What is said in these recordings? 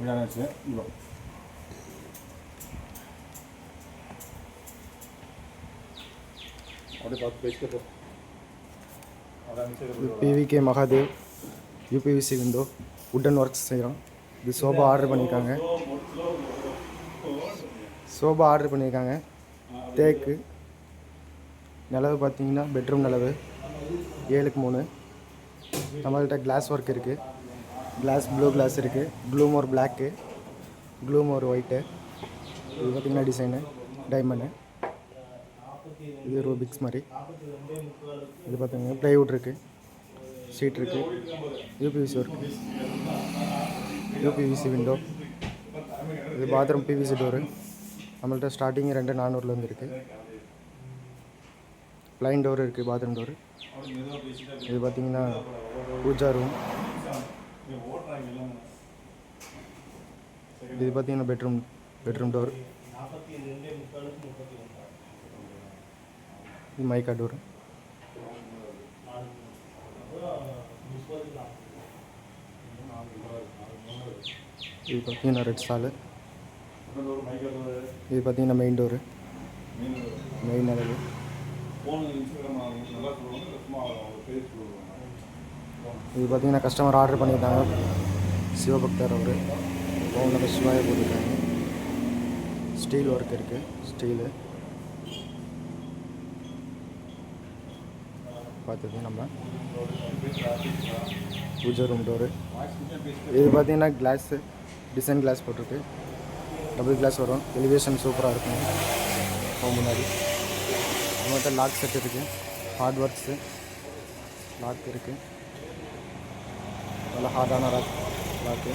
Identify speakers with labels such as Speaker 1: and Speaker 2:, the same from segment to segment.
Speaker 1: விடாச்சு இவ்வளோ அப்படியே பார்த்து பேசிட்டு போ.
Speaker 2: PVK Mahadev UPVC window wooden works செய்கிறோம். இது சோபா ஆர்டர் பண்ணியிருக்காங்க. தேக்கு நிலவு பார்த்தீங்கன்னா பெட்ரூம் நிலவு 7x3. நம்மள்கிட்ட கிளாஸ் ஒர்க் இருக்குது. கிளாஸ் ப்ளூ கிளாஸ் இருக்குது. க்ளூமோர் பிளாக்கு, க்ளூமோர் ஒயிட்டு. இது பார்த்திங்கன்னா டிசைனு டைமண்டு. இது ரூபிக்ஸ் மாதிரி. இது பார்த்திங்கன்னா ப்ளைவுட் இருக்குது, ஷீட் இருக்குது, யூபிவிசி ஒர்க், யூபிவிசி விண்டோ. இது பாத்ரூம் பிவிசி டோரு. நம்மள்கிட்ட ஸ்டார்டிங் 2,400 இருக்குது. ப்ளைன் டோர் இருக்குது, பாத்ரூம் டோரு. இது பார்த்திங்கன்னா பூஜா ரூம். இது பார்த்திங்கன்னா பெட்ரூம் டோர். இது மைக்கா டோர். இது பார்த்திங்கன்னா ரெட் ஸ்டாலு. இது பார்த்திங்கன்னா மெயின் டோரு, மெயின் அளவு. இது பார்த்திங்கன்னா கஸ்டமர் ஆர்டர் பண்ணியிருந்தாங்க, சிவபக்தர் அவர். ஃபோனில் சிவாயை போட்டிருக்காங்க. ஸ்டீல் ஒர்க் இருக்குது, ஸ்டீலு பார்த்தது நம்ம. Pooja room door. இது பார்த்திங்கன்னா கிளாஸு டிசைன் கிளாஸ் போட்டிருக்கு. டபுள் கிளாஸ் வரும். எலிவேஷன் சூப்பராக இருக்கும். முன்னாடி நம்மகிட்ட லாக் செட் இருக்குது, ஹார்ட் ஒர்க்ஸு லாக் இருக்குது. நல்லா ஹார்டான லாக்கு.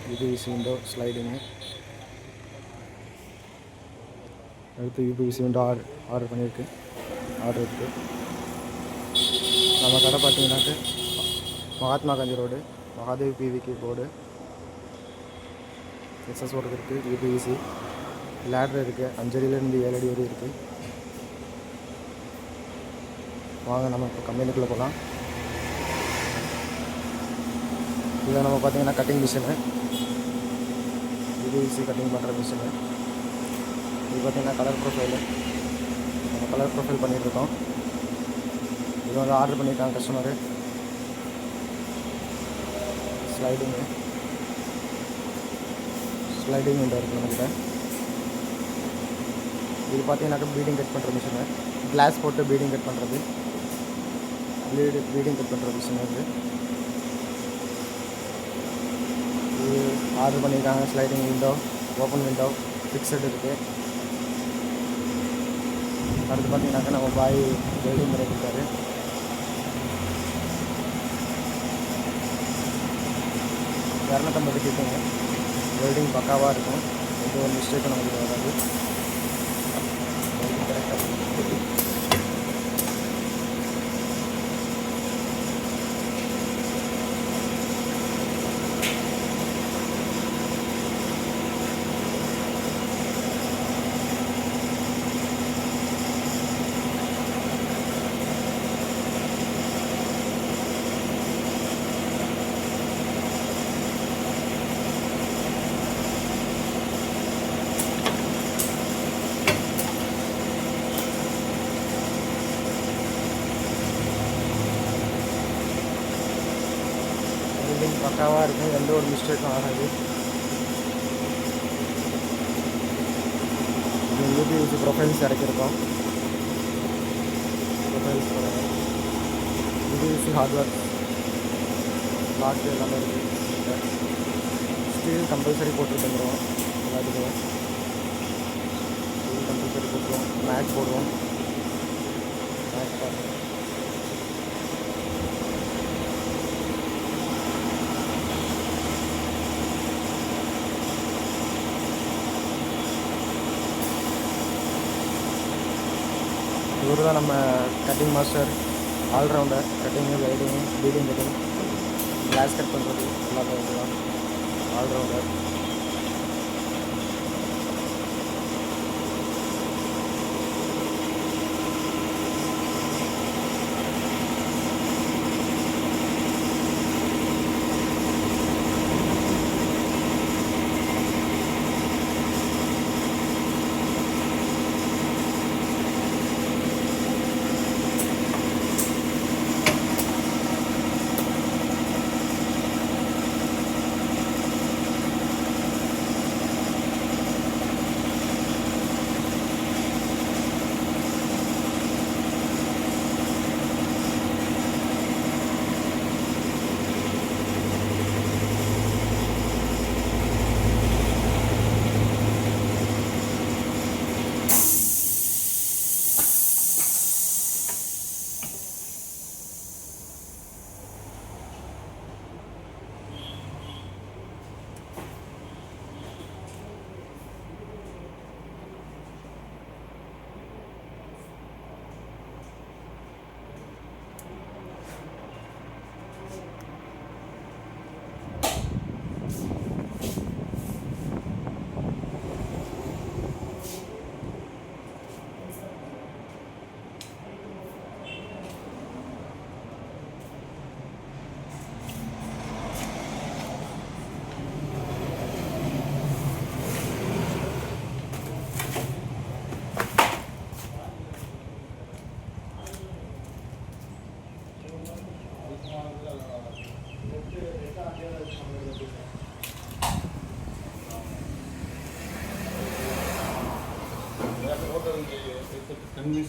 Speaker 2: UPVC window sliding. அடுத்து யூபிவிசி விண்டோ ஆர்டர் பண்ணியிருக்கு. ஆர்டர் இருக்குது. நம்ம கடை பார்த்தீங்கன்னாக்க Mahatma Gandhi road, Mahadev PVK board. SS work இருக்குது, யூபிவிசி லேட்ரு இருக்குது. 5 அடியிலேருந்து 7 அடி வரையும் இருக்குது. வாங்க நம்ம இப்போ கம்பெனிக்குள்ளே போகலாம். இதை நம்ம பார்த்தீங்கன்னா கட்டிங் மிஷினு, யூபிவிசி கட்டிங் பண்ணுற மிஷினு. இது பார்த்திங்கன்னா கலர் ப்ரொஃபைலு. நம்ம கலர் ப்ரொஃபைல் பண்ணிகிட்ருக்கோம். இது வந்து ஆர்டர் பண்ணியிருக்காங்க கஸ்டமரு. ஸ்லைடிங்கு விண்டோ இருக்குது நம்மகிட்ட. இது பார்த்தீங்கன்னாக்கா பீடிங் கட் பண்ணுற மிஷினு. கிளாஸ் போட்டு பீடிங் கட் பண்ணுறது, பீடிங் கட் பண்ணுற மிஷின் இது. இது ஆர்டர் பண்ணியிருக்காங்க. Sliding window, open window, fixed இருக்குது. அடுத்து பார்த்தீங்கன்னாக்கா நம்ம பாய் வெல்டிங் பண்ணி கொடுத்தாரு. $250 கிட்டங்க. வெல்டிங் பக்காவாக இருக்கும். எந்த ஒரு மிஸ்டேக்கும் நமக்கு வராது. கரெக்டாக பக்காவாக இருக்கும். எந்த ஒரு மிஸ்டேக்கும் ஆகாது. யூபிவிசி ப்ரொஃபைல்ஸ் இறக்கியிருக்கோம். ப்ரொஃபைல்ஸ் யூபிவிசி ஹார்ட்வேர் லாக்கு எல்லாமே இருக்குது. ஸ்டீல் கம்பல்சரி போட்டு தந்துடுவோம் எல்லாத்துக்கும். ஸ்டீல் கம்பல்சரி போட்டுருவோம். மேட் போடுவோம். மேட் பார்த்து இவர் தான் நம்ம கட்டிங் மாஸ்டர், ஆல்ரவுண்டர். கட்டிங்கு, லைடிங்கு, பீடிங் கட்டிங், கிளாஸ் கட் பண்ணுறது எல்லாமே தான் ஆல்ரவுண்டர்.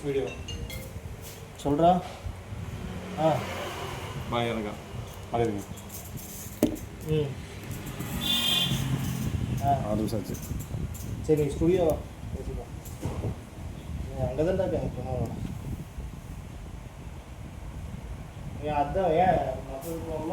Speaker 1: வீடியோ
Speaker 2: சொல்கிறா
Speaker 1: பாய் எனக்கா அடையுங்க
Speaker 2: ம்
Speaker 1: ஆறு நிமிஷம் ஆச்சு.
Speaker 2: சரி ஸ்டுடியோ பேசிக்கோ. அங்கே தான் இருக்கேன் போனோம். ஏன் அதான் ஏன் மற்றது போகல?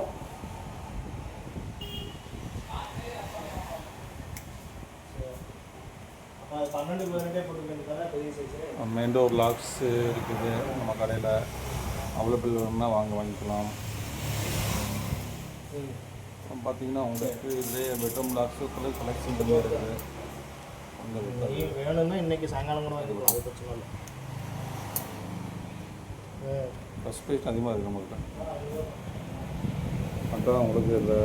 Speaker 2: அப்போ அது 12-18 போட்டுக்கிட்டு தானே பெரிய சைஸு.
Speaker 1: மெயின்டோர் லாக்ஸ் இருக்குது நம்ம கடையில். அவைலபிள் வேணும்னா வாங்கிக்கலாம். அப்புறம் பார்த்தீங்கன்னா உங்களுக்கு இதே பெட்ரூம் லாக்ஸுக்குள்ளே கலெக்ஷன் பண்ணி இருக்குது. அந்த
Speaker 2: வேணும்னா இன்றைக்கி சாயங்காலம் கூட வாங்கிக்கலாம், அது பிரச்சனை இல்லை.
Speaker 1: ஃபஸ்ட் ப்ரைஸ் அதிகமாக இருக்குது நம்மள்கிட்ட. அதான் உங்களுக்கு இந்த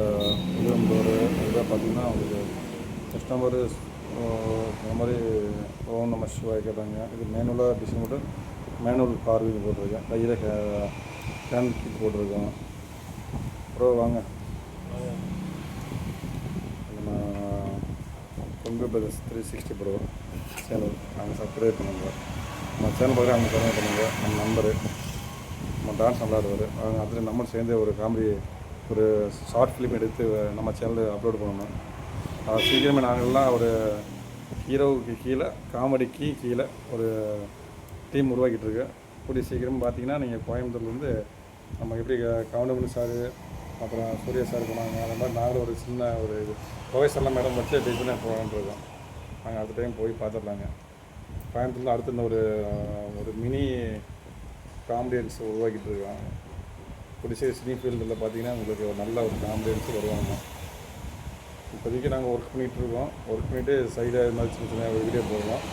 Speaker 1: டோரு இதெல்லாம் பார்த்தீங்கன்னா உங்களுக்கு கஸ்டமரு இந்த மாதிரி ஓம் நம சிவாய் கேட்டாங்க. இது மேனுவலாக டிசைன் போட்டு மேனுவல் கார் இது போட்டிருக்கேன். கையில் ஹேண்ட் கிட் போட்டிருக்கோம். அப்புறம் வாங்க நான் கொங்கு பிரதர்ஸ் 360 ப்ரோ சேனல் நாங்கள் சப்ஸ்கிரைப் பண்ணுங்க. நம்ம சேனல் பார்க்குற அவங்க சப்ஸ்கிரைப் பண்ணுங்க. நம்ம நம்பரு நம்ம டான்ஸ் நல்லா ஆடுவார். அவங்க அதில் நம்ம சேர்ந்து ஒரு காமெடி ஒரு ஷார்ட் ஃபிலிம் எடுத்து நம்ம சேனலில் அப்லோட் பண்ணணும். அது சீக்கிரமே நாங்கள்லாம் ஒரு ஹீரோவுக்கு கீழே காமெடிக்கு கீழே ஒரு டீம் உருவாக்கிட்டு இருக்கேன். கூடிய சீக்கிரம் பார்த்தீங்கன்னா நீங்கள் கோயம்புத்தூர்லேருந்து நம்ம எப்படி கவுண்டமணி சார் அப்புறம் சூர்யா சார் போனாங்க, அந்த மாதிரி நாங்களும் ஒரு சின்ன ஒரு இது ப்ரொஃபஸர்லாம் மேடம் வச்சு டிசைனாக போகலான்ருக்கோம். நாங்கள் அடுத்த டைம் போய் பார்த்துடலாங்க. கோயம்புத்தூரில் அடுத்து இந்த ஒரு மினி காமெடியன்ஸ் உருவாக்கிட்டு இருக்காங்க. புதுசே சினி ஃபீல்டில் பார்த்தீங்கன்னா உங்களுக்கு ஒரு நல்ல ஒரு காமெடியன்ஸு வருவாங்க. இப்போதைக்கு நாங்கள் ஒர்க் பண்ணிகிட்ருக்கோம். ஒர்க் பண்ணிவிட்டு சைடாக இது மாதிரி சின்ன சின்ன வீடியோ போடுவோம்.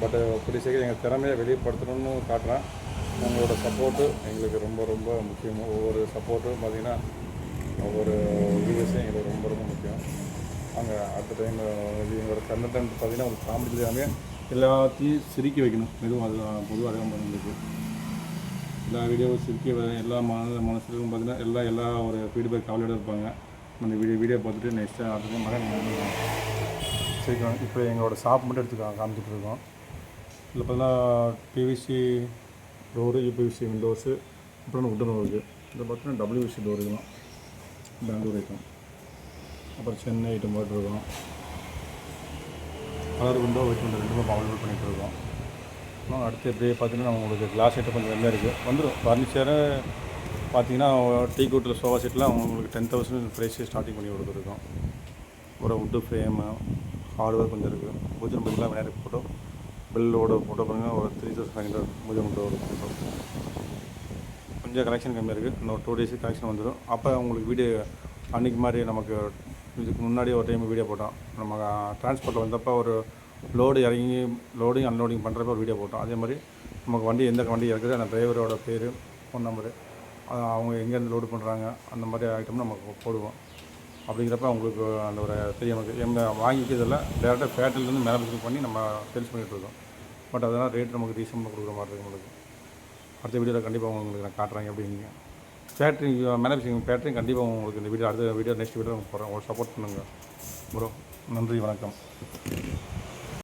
Speaker 1: பட் புதுசே எங்கள் திறமையை வெளிப்படுத்தணும்னு காட்டுறேன். உங்களோட சப்போர்ட்டு எங்களுக்கு ரொம்ப ரொம்ப முக்கியம். ஒவ்வொரு சப்போர்ட்டும் பார்த்திங்கன்னா ஒவ்வொரு வீடியோஸும் எங்களுக்கு ரொம்ப ரொம்ப முக்கியம். அங்கே அடுத்த டைம் எங்களோட கண்டென்ட் பார்த்திங்கன்னா ஒரு காமெடி எல்லாமே எல்லாத்தையும் சிரிக்க வைக்கணும். எதுவும் அது பொதுவாக அதிகம் பண்ணுறது எல்லா வீடியோவும் சிரிக்க எல்லா மனசுக்கும் பார்த்திங்கன்னா எல்லா ஒரு ஃபீட்பேக் கவலையோடு இருப்பாங்க. அந்த வீடியோ பார்த்துட்டு நெக்ஸ்ட்டு அடுத்த மகன் சரிக்கலாம். இப்போ எங்களோட ஷாப் மட்டும் எடுத்து காமிச்சிட்டு இருக்கோம். இதில் பார்த்தீங்கன்னா பிவிசி டோரு, யூபிவிசி விண்டோஸு, அப்புறம் உட்டன் இருக்குது. இதில் பார்த்தீங்கன்னா டபிள்யூவிசி டோர் இதெல்லாம் பெங்களூர் ஐட்டம், அப்புறம் சென்னை ஐட்டம் போட்டுருக்கோம். கலர் விண்டோ ஒயிட் விண்டோ ரெண்டுமே அவைலபிள் பண்ணிகிட்ருக்கோம். அப்புறம் அடுத்து இப்படியே பார்த்தீங்கன்னா உங்களுக்கு கிளாஸ் ஐட்டம் கொஞ்சம் வெள்ளையாக இருக்குது வந்துடும். ஃபர்னிச்சரு பார்த்தீங்கன்னா டீ கூட்டில் சோஃபா செட்லாம் உங்களுக்கு 10,000 ப்ரைஸு ஸ்டார்டிங் பண்ணி கொடுத்துருக்கோம். ஒரு வுட்டு ஃப்ரேமு ஹார்ட்வேர் கொஞ்சம் இருக்குது. பூஜை பற்றிலாம் விநாயகர் ஃபோட்டோ பில்லோட ஃபோட்டோ பாருங்கள் ஒரு 3,500 பூஜை ஃபோட்டோ கொஞ்சம் கலெக்ஷன் கம்மியாக இருக்குது. இன்னும் 2 days கலெக்ஷன் வந்துடும். அப்போ உங்களுக்கு வீடியோ அன்றைக்கி மாதிரி நமக்கு இதுக்கு முன்னாடி ஒரு டைம் வீடியோ போட்டோம். நம்ம டிரான்ஸ்போர்ட்டில் வந்தப்போ ஒரு லோடு இறங்கி லோடிங் அன்லோடிங் பண்ணுறப்ப ஒரு வீடியோ போட்டோம். அதே மாதிரி நமக்கு வண்டி எந்த வண்டி இருக்குது அந்த டிரைவரோட பேர் ஃபோன் நம்பரு அவங்க எங்கேருந்து லோடு பண்ணுறாங்க அந்த மாதிரி ஐட்டம் நமக்கு போடுவோம். அப்படிங்கிறப்ப அவங்களுக்கு அந்த ஒரு தெரியும். நமக்கு எங்கள் வாங்கிக்கிறதில்ல டேரெக்டாக ஃபேக்ட்ரிலேருந்து மேனுஃபேக்சரிங் பண்ணி நம்ம சேல்ஸ் பண்ணிகிட்ருக்கோம். பட் அதெல்லாம் ரேட் நமக்கு ரீசனபிளாக கொடுக்குற மாதிரி இருக்குது. உங்களுக்கு அடுத்த வீடியோவில் கண்டிப்பாக உங்களுக்கு நான் காட்டுறாங்க. அப்படிங்க ஃபேக்ட்ரி மேனுஃபேக்சரிங் ஃபேக்ட்ரியும் கண்டிப்பாக உங்களுக்கு இந்த வீடியோ அடுத்த வீடியோ நெக்ஸ்ட் வீடியோ போகிறேன். உங்களுக்கு சப்போர்ட் பண்ணுங்கள் ப்ரோ. நன்றி, வணக்கம்.